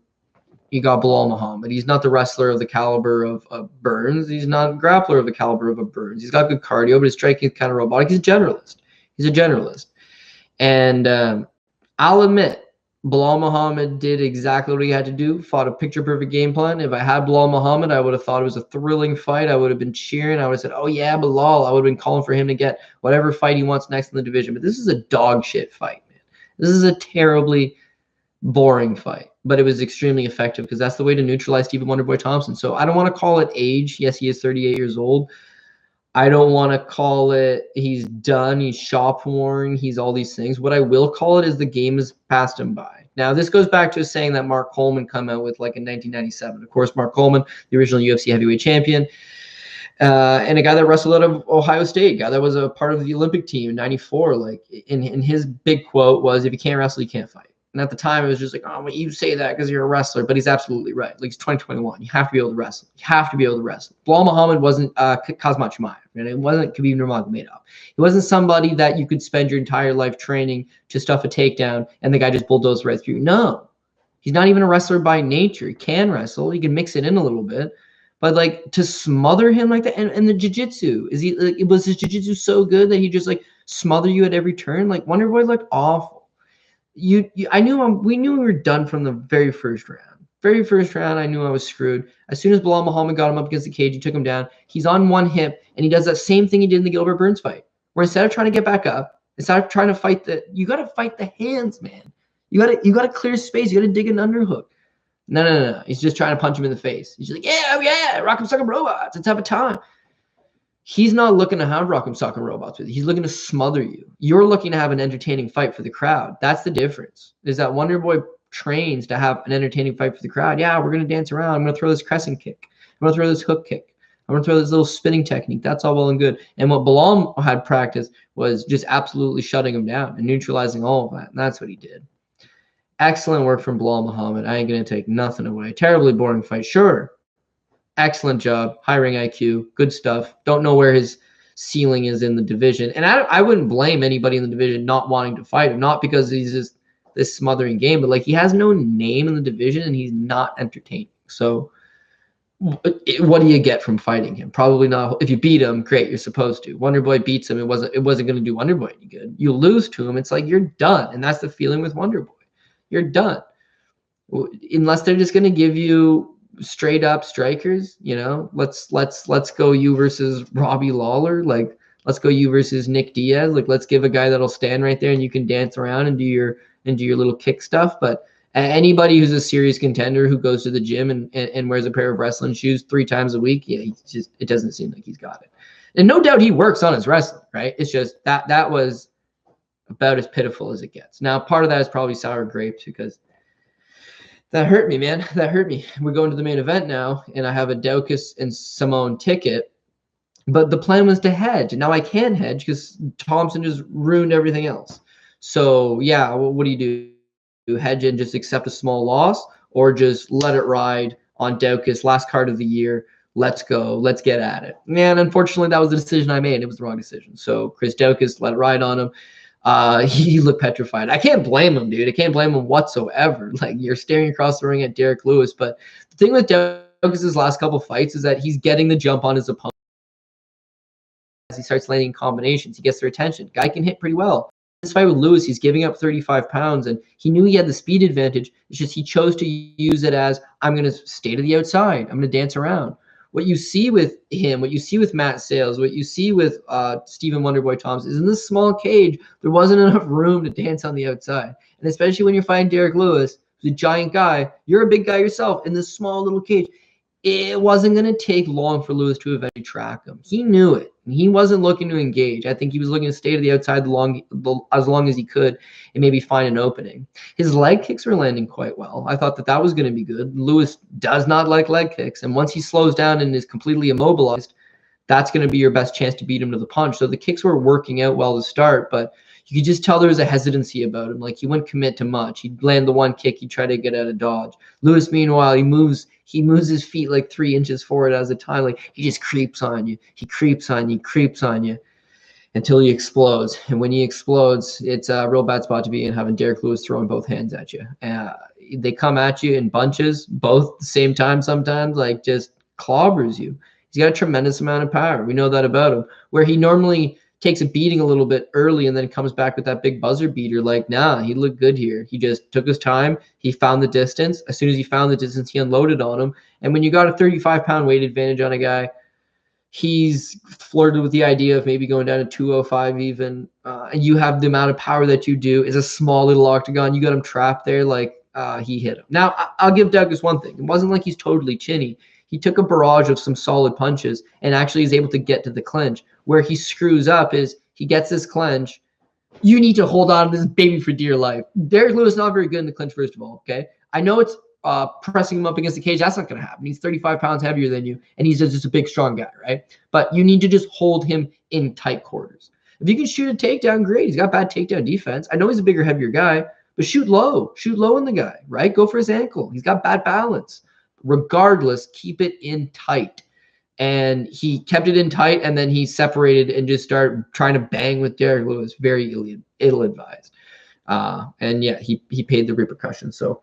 you got Bilal Muhammad. He's not the wrestler of the caliber of Burns. He's not a grappler of the caliber of a Burns. He's got good cardio, but his striking is kind of robotic. He's a generalist. And I'll admit, Bilal Muhammad did exactly what he had to do, fought a picture-perfect game plan. If I had Bilal Muhammad, I would have thought it was a thrilling fight. I would have been cheering. I would have said, oh, yeah, Bilal. I would have been calling for him to get whatever fight he wants next in the division. But this is a dog shit fight, man. This is a terribly boring fight, but it was extremely effective because that's the way to neutralize Stephen Wonderboy Thompson. So I don't want to call it age. Yes, he is 38 years old. I don't want to call it he's done, he's shop worn, he's all these things. What I will call it is the game has passed him by. Now, this goes back to a saying that Mark Coleman come out with like in 1997. Of course, Mark Coleman, the original UFC heavyweight champion, and a guy that wrestled out of Ohio State, guy that was a part of the Olympic team in '94. Like in his big quote was, if you can't wrestle, you can't fight. And at the time, it was just like, oh, well, you say that because you're a wrestler. But he's absolutely right. Like, it's 2021. You have to be able to wrestle. You have to be able to wrestle. Bilal Muhammad wasn't Kazmat Chimaev. And it wasn't Khabib Nurmagomedov. He wasn't somebody that you could spend your entire life training to stuff a takedown and the guy just bulldozed right through. No. He's not even a wrestler by nature. He can wrestle. He can mix it in a little bit. But, like, to smother him like that, and the jiu-jitsu, was his jiu-jitsu so good that he just, like, smother you at every turn? Like, Wonderboy looked awful. We knew we were done from the very first round. Very first round, I knew I was screwed. As soon as Bilal Muhammad got him up against the cage, he took him down. He's on one hip, and he does that same thing he did in the Gilbert Burns fight, where instead of trying to get back up, instead of trying to fight you got to fight the hands, man. You got to clear space. You got to dig an underhook. No. He's just trying to punch him in the face. He's like, yeah, Rock'em Sock'em Robots. Let's have a time. He's not looking to have Rock'em Sock'em Robots with you. He's looking to smother you. You're looking to have an entertaining fight for the crowd. That's the difference. Is that Wonderboy trains to have an entertaining fight for the crowd. Yeah, we're going to dance around. I'm going to throw this crescent kick. I'm going to throw this hook kick. I'm going to throw this little spinning technique. That's all well and good. And what Bilal had practiced was just absolutely shutting him down and neutralizing all of that. And that's what he did. Excellent work from Bilal Muhammad. I ain't going to take nothing away. Terribly boring fight. Sure. Excellent job. High ring IQ. Good stuff. Don't know where his ceiling is in the division. And I wouldn't blame anybody in the division not wanting to fight him. Not because he's just this smothering game, but like he has no name in the division and he's not entertaining. So what do you get from fighting him? Probably not. If you beat him, great. You're supposed to. Wonderboy beats him. It wasn't going to do Wonderboy any good. You lose to him. It's like you're done. And that's the feeling with Wonderboy. You're done. Unless they're just going to give you straight up strikers, let's go you versus Robbie Lawler, like let's go you versus Nick Diaz, like let's give a guy that'll stand right there and you can dance around and do your little kick stuff. But anybody who's a serious contender who goes to the gym and wears a pair of wrestling shoes 3 times a week, yeah, it doesn't seem like he's got it. And no doubt he works on his wrestling, right? It's just that was about as pitiful as it gets. Now, part of that is probably sour grapes because that hurt me, man. That hurt me. We're going to the main event now, and I have a Daukaus and Simone ticket. But the plan was to hedge. And now I can hedge because Thompson just ruined everything else. So, yeah, what do? You hedge and just accept a small loss or just let it ride on Daukaus, last card of the year. Let's go. Let's get at it. Man, unfortunately, that was the decision I made. It was the wrong decision. So Chris Daukaus, let it ride on him. He looked petrified. I can't blame him, dude. I can't blame him whatsoever. Like, you're staring across the ring at Derek Lewis. But the thing with Daukaus' last couple fights is that he's getting the jump on his opponent as he starts landing combinations. He gets their attention. Guy can hit pretty well. This fight with Lewis, he's giving up 35 pounds, and he knew he had the speed advantage. It's just he chose to use it as, I'm going to stay to the outside. I'm going to dance around. What you see with him, what you see with Matt Sales, what you see with Stephen Wonderboy Thompson is in this small cage, there wasn't enough room to dance on the outside. And especially when you're fighting Derek Lewis, who's a giant guy, you're a big guy yourself in this small little cage. It wasn't going to take long for Lewis to eventually track him. He knew it. And he wasn't looking to engage. I think he was looking to stay to the outside as long as he could and maybe find an opening. His leg kicks were landing quite well. I thought that was going to be good. Lewis does not like leg kicks. And once he slows down and is completely immobilized, that's going to be your best chance to beat him to the punch. So the kicks were working out well to start, but you could just tell there was a hesitancy about him. Like, he wouldn't commit to much. He'd land the one kick. He'd try to get out of dodge. Lewis, meanwhile, he moves his feet like 3 inches forward at a time. Like, he just creeps on you. He creeps on you, creeps on you until he explodes. And when he explodes, it's a real bad spot to be in, having Derek Lewis throwing both hands at you. They come at you in bunches, both at the same time sometimes, like just clobbers you. He's got a tremendous amount of power. We know that about him. Where he normally takes a beating a little bit early and then comes back with that big buzzer beater. Like, nah, he looked good here. He just took his time. He found the distance. As soon as he found the distance, he unloaded on him. And when you got a 35-pound weight advantage on a guy, he's flirted with the idea of maybe going down to 205 even. And you have the amount of power that you do. It's a small little octagon. You got him trapped there. Like, he hit him. Now, I'll give Daukaus one thing. It wasn't like he's totally chinny. He took a barrage of some solid punches and actually is able to get to the clinch. Where he screws up is he gets this clinch. You need to hold on to this baby for dear life. Derek Lewis is not very good in the clinch, first of all, okay? I know it's pressing him up against the cage. That's not going to happen. He's 35 pounds heavier than you, and he's just a big, strong guy, right? But you need to just hold him in tight quarters. If you can shoot a takedown, great. He's got bad takedown defense. I know he's a bigger, heavier guy, but shoot low. Shoot low in the guy, right? Go for his ankle. He's got bad balance. Regardless, keep it in tight. And he kept it in tight, and then he separated and just started trying to bang with Derek Lewis. Very ill-advised. And yeah, he paid the repercussions. So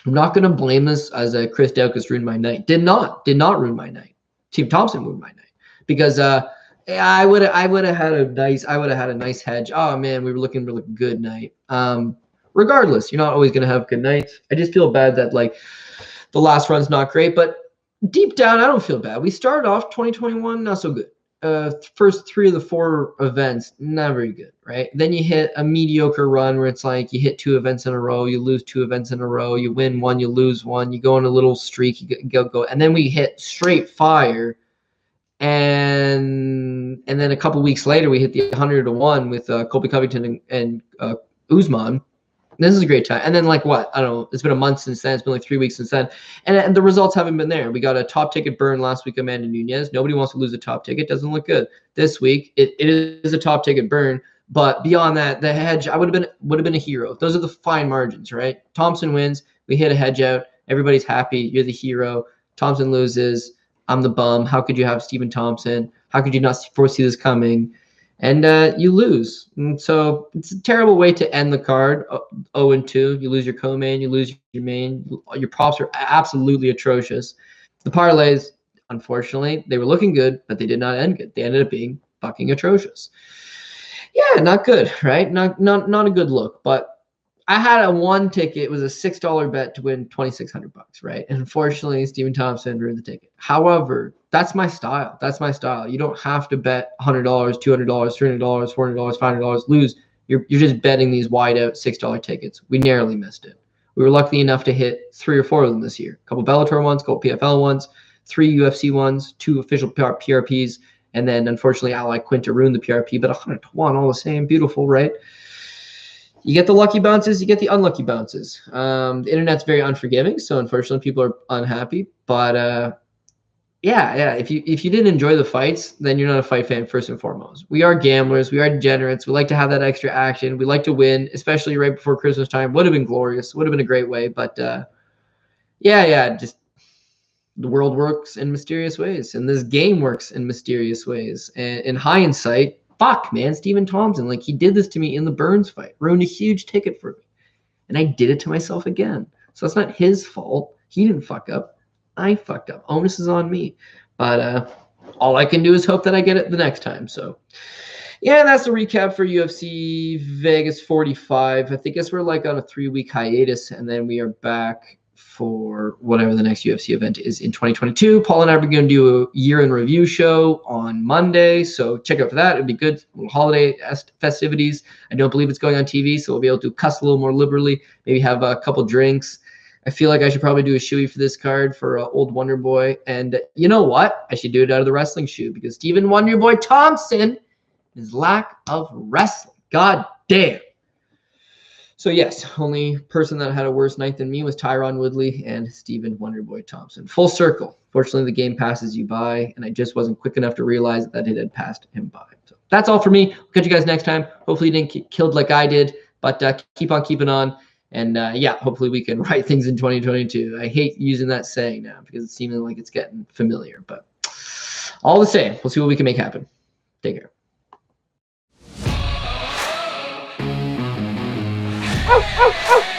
I'm not going to blame this as a Chris Daukaus ruined my night. Did not ruin my night. Steve Thompson ruined my night because I would have had a nice hedge. Oh man, we were looking really good night. Regardless, you're not always going to have good nights. I just feel bad that like the last run's not great, but deep down, I don't feel bad. We started off 2021 not so good. First 3 of the 4 events, not very good, right? Then you hit a mediocre run where it's like you hit 2 events in a row, you lose 2 events in a row, you win 1, you lose 1, you go on a little streak, you go, and then we hit straight fire, and then a couple weeks later we hit the 100-1 with Colby Covington and Usman. This is a great time. And then like what? I don't know. It's been a month since then. It's been like 3 weeks since then. And the results haven't been there. We got a top ticket burn last week, Amanda Nunes. Nobody wants to lose a top ticket. Doesn't look good. This week, it is a top ticket burn. But beyond that, the hedge, I would have been a hero. Those are the fine margins, right? Thompson wins. We hit a hedge out. Everybody's happy. You're the hero. Thompson loses. I'm the bum. How could you have Stephen Thompson? How could you not foresee this coming? And you lose. And so it's a terrible way to end the card. 0-2. You lose your co-main. You lose your main. Your props are absolutely atrocious. The parlays, unfortunately, they were looking good, but they did not end good. They ended up being fucking atrocious. Yeah, not good, right? Not a good look. But I had a 1 ticket. It was a $6 bet to win $2,600, right? And unfortunately, Stephen Thompson ruined the ticket. However, that's my style. That's my style. You don't have to bet $100, $200, $300, $400, $500, lose. You're just betting these wide out $6 tickets. We narrowly missed it. We were lucky enough to hit 3 or 4 of them this year. A couple Bellator ones, a couple PFL ones, 3 UFC ones, 2 official PRPs, and then unfortunately Ally Quinta ruined the PRP, but 100-1 all the same. Beautiful, right? You get the lucky bounces, you get the unlucky bounces. The internet's very unforgiving, so unfortunately people are unhappy. But yeah. If you didn't enjoy the fights, then you're not a fight fan first and foremost. We are gamblers, we are degenerates. We like to have that extra action. We like to win, especially right before Christmas time. Would have been glorious. Would have been a great way, but yeah. Just the world works in mysterious ways, and this game works in mysterious ways. And in hindsight, fuck, man, Stephen Thompson, like, he did this to me in the Burns fight, ruined a huge ticket for me, and I did it to myself again. So it's not his fault. He didn't fuck up. I fucked up. Onus is on me. But all I can do is hope that I get it the next time. So yeah, that's the recap for UFC Vegas 45. I think we're like on a 3-week hiatus, and then we are back for whatever the next UFC event is in 2022. Paul and I are going to do a year in review show on Monday, so check out for that. It'd be good. Holiday festivities. I don't believe it's going on TV, so we'll be able to cuss a little more liberally, maybe have a couple drinks. I feel like I should probably do a shoey for this card for Old Wonder Boy. And you know what? I should do it out of the wrestling shoe, because Stephen Wonder Boy Thompson, his lack of wrestling. God damn. So yes, only person that had a worse night than me was Tyron Woodley and Stephen Wonderboy Thompson. Full circle. Fortunately, the game passes you by, and I just wasn't quick enough to realize that it had passed him by. So that's all for me. I'll catch you guys next time. Hopefully you didn't get killed like I did, but keep on keeping on. And yeah, hopefully we can write things in 2022. I hate using that saying now because it's seeming like it's getting familiar, but all the same, we'll see what we can make happen. Take care. Oh, oh, oh.